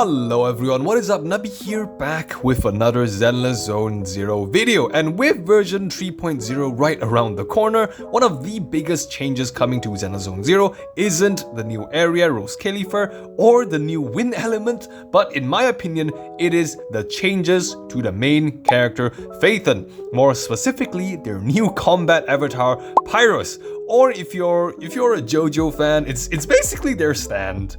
Hello everyone, what is up? Nubby here, back with another Zenless Zone Zero video. And with version 3.0 right around the corner, one of the biggest changes coming to Zenless Zone Zero isn't the new area, Rose Califer, or the new wind element, but in my opinion, it is the changes to the main character, Phaethon. More specifically, their new combat avatar, Pyrois. Or if you're a JoJo fan, it's basically their stand.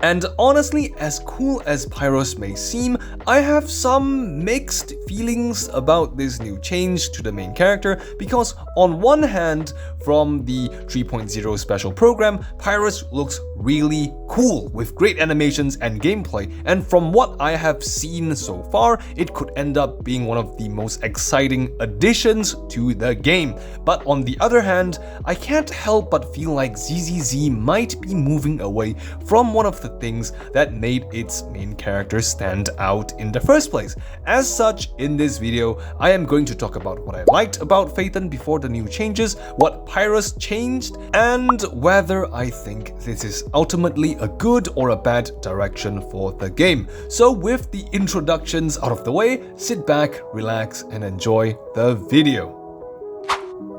And honestly, as cool as Pyrois may seem, I have some mixed feelings about this new change to the main character because on one hand, from the 3.0 special program, Pyrois looks really cool with great animations and gameplay, and from what I have seen so far, it could end up being one of the most exciting additions to the game. But on the other hand, I can't help but feel like ZZZ might be moving away from one of the things that made its main character stand out in the first place. As such, in this video, I am going to talk about what I liked about Phaethon before the new changes, what Pyrois changed, and whether I think this is ultimately a good or a bad direction for the game. So with the introductions out of the way, sit back, relax, and enjoy the video.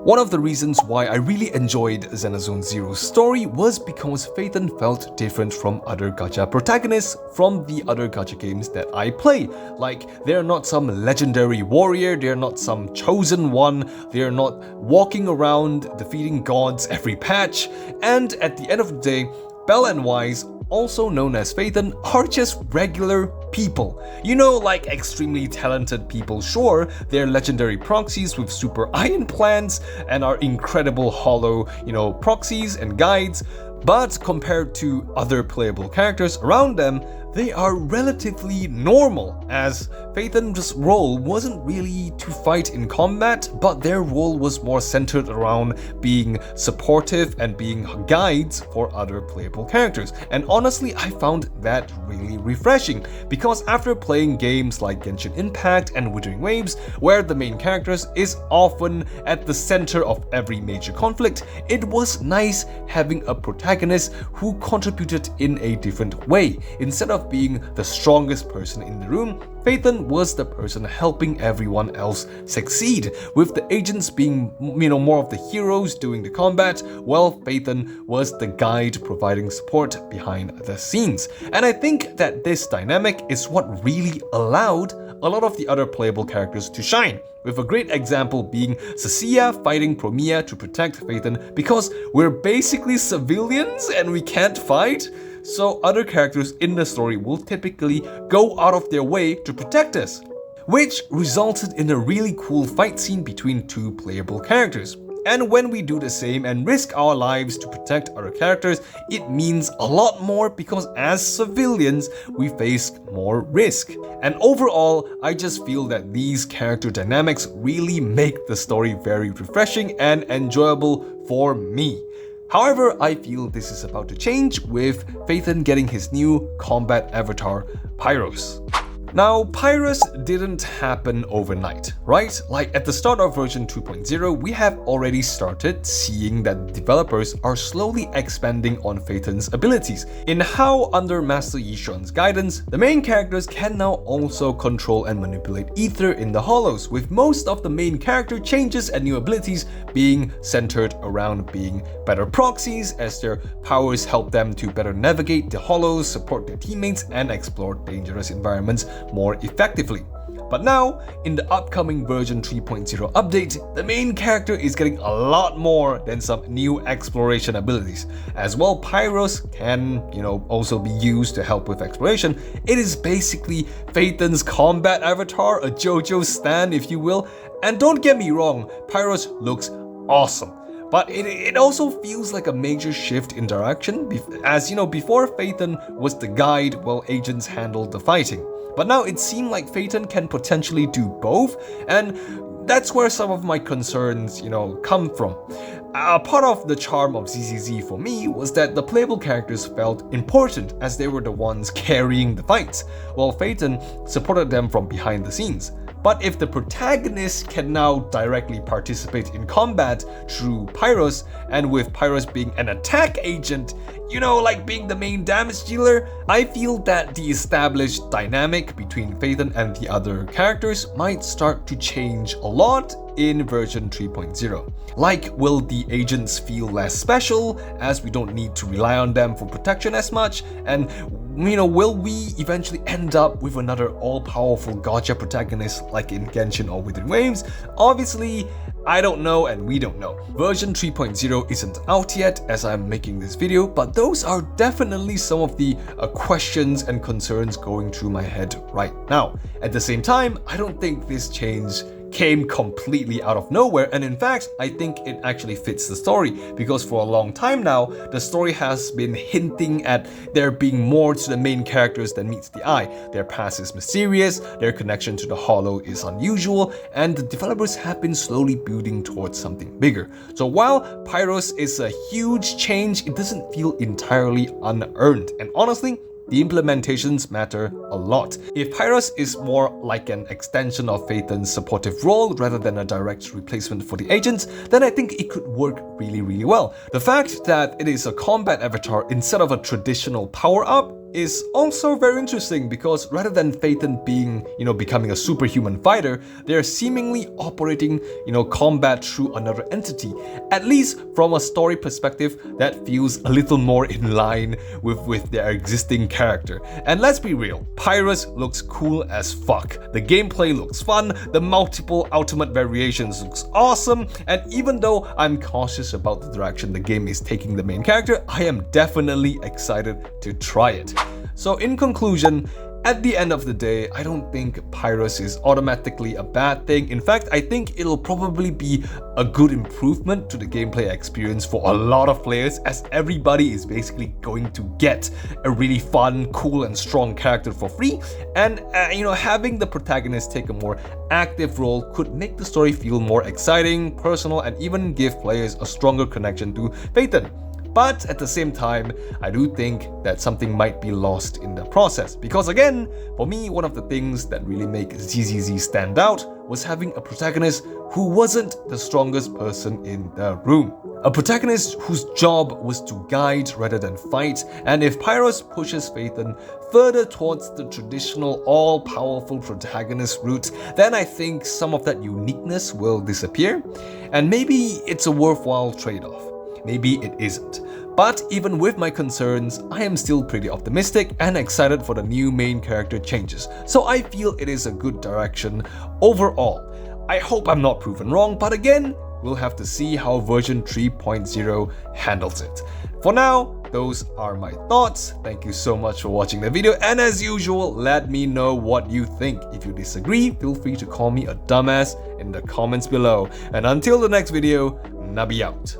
One of the reasons why I really enjoyed Zenless Zone Zero's story was because Phaethon felt different from other gacha protagonists from the other gacha games that I play. Like, they're not some legendary warrior, they're not some chosen one, they're not walking around defeating gods every patch, and at the end of the day, Belle and Wise, also known as Phaethon, are just regular people. You know, like extremely talented people, sure, they're legendary proxies with super iron plants and are incredible hollow, proxies and guides, but compared to other playable characters around them, they are relatively normal, as Phaethon's role wasn't really to fight in combat, but their role was more centered around being supportive and being guides for other playable characters. And honestly, I found that really refreshing, because after playing games like Genshin Impact and Withering Waves, where the main characters is often at the center of every major conflict, it was nice having a protagonist who contributed in a different way. Instead of being the strongest person in the room, Phaethon was the person helping everyone else succeed, with the agents being, more of the heroes doing the combat, while Phaethon was the guide providing support behind the scenes. And I think that this dynamic is what really allowed a lot of the other playable characters to shine, with a great example being Cecilia fighting Promia to protect Phaethon because we're basically civilians and we can't fight. So other characters in the story will typically go out of their way to protect us, which resulted in a really cool fight scene between two playable characters. And when we do the same and risk our lives to protect other characters, it means a lot more because as civilians, we face more risk. And overall, I just feel that these character dynamics really make the story very refreshing and enjoyable for me. However, I feel this is about to change with Phaethon getting his new combat avatar, Pyrois. Now, Pyrois didn't happen overnight, right? Like at the start of version 2.0, we have already started seeing that developers are slowly expanding on Phaethon's abilities, in how under Master Yishun's guidance, the main characters can now also control and manipulate ether in the hollows, with most of the main character changes and new abilities being centered around being better proxies, as their powers help them to better navigate the hollows, support their teammates, and explore dangerous environments more effectively. But now, in the upcoming version 3.0 update, the main character is getting a lot more than some new exploration abilities. As well, Pyrois can, also be used to help with exploration. It is basically Phaethon's combat avatar, a JoJo stan if you will. And don't get me wrong, Pyrois looks awesome. But it also feels like a major shift in direction, as before Phaethon was the guide while agents handled the fighting. But now it seemed like Phaethon can potentially do both, and that's where some of my concerns, come from. A part of the charm of ZZZ for me was that the playable characters felt important as they were the ones carrying the fights, while Phaethon supported them from behind the scenes. But if the protagonist can now directly participate in combat through Pyrois, and with Pyrois being an attack agent, you know, like being the main damage dealer, I feel that the established dynamic between Phaethon and the other characters might start to change a lot in version 3.0. Like, will the agents feel less special as we don't need to rely on them for protection as much? And you know, will we eventually end up with another all-powerful gacha protagonist like in Genshin or Within Waves? Obviously, I don't know and we don't know. Version 3.0 isn't out yet as I'm making this video, but those are definitely some of the questions and concerns going through my head right now. At the same time, I don't think this change came completely out of nowhere, and in fact, I think it actually fits the story, because for a long time now, the story has been hinting at there being more to the main characters than meets the eye. Their past is mysterious, their connection to the Hollow is unusual, and the developers have been slowly building towards something bigger. So while Pyrois is a huge change, it doesn't feel entirely unearned, and honestly, the implementations matter a lot. If Pyrois is more like an extension of Phaethon's supportive role rather than a direct replacement for the agents, then I think it could work really well. The fact that it is a combat avatar instead of a traditional power-up is also very interesting, because rather than Phaethon being, becoming a superhuman fighter, they're seemingly operating, combat through another entity. At least from a story perspective, that feels a little more in line with their existing character. And let's be real, Pyrois looks cool as fuck. The gameplay looks fun, the multiple ultimate variations looks awesome, and even though I'm cautious about the direction the game is taking the main character, I am definitely excited to try it. So in conclusion, at the end of the day, I don't think Pyrois is automatically a bad thing. In fact, I think it'll probably be a good improvement to the gameplay experience for a lot of players, as everybody is basically going to get a really fun, cool and strong character for free. And having the protagonist take a more active role could make the story feel more exciting, personal, and even give players a stronger connection to Phaethon. But at the same time, I do think that something might be lost in the process. Because again, for me, one of the things that really make ZZZ stand out was having a protagonist who wasn't the strongest person in the room. A protagonist whose job was to guide rather than fight, and if Pyrois pushes Phaethon further towards the traditional all-powerful protagonist route, then I think some of that uniqueness will disappear, and maybe it's a worthwhile trade-off. Maybe it isn't. But even with my concerns, I am still pretty optimistic and excited for the new main character changes. So I feel it is a good direction overall. I hope I'm not proven wrong, but again, we'll have to see how version 3.0 handles it. For now, those are my thoughts. Thank you so much for watching the video, and as usual, let me know what you think. If you disagree, feel free to call me a dumbass in the comments below. And until the next video, Nubby out.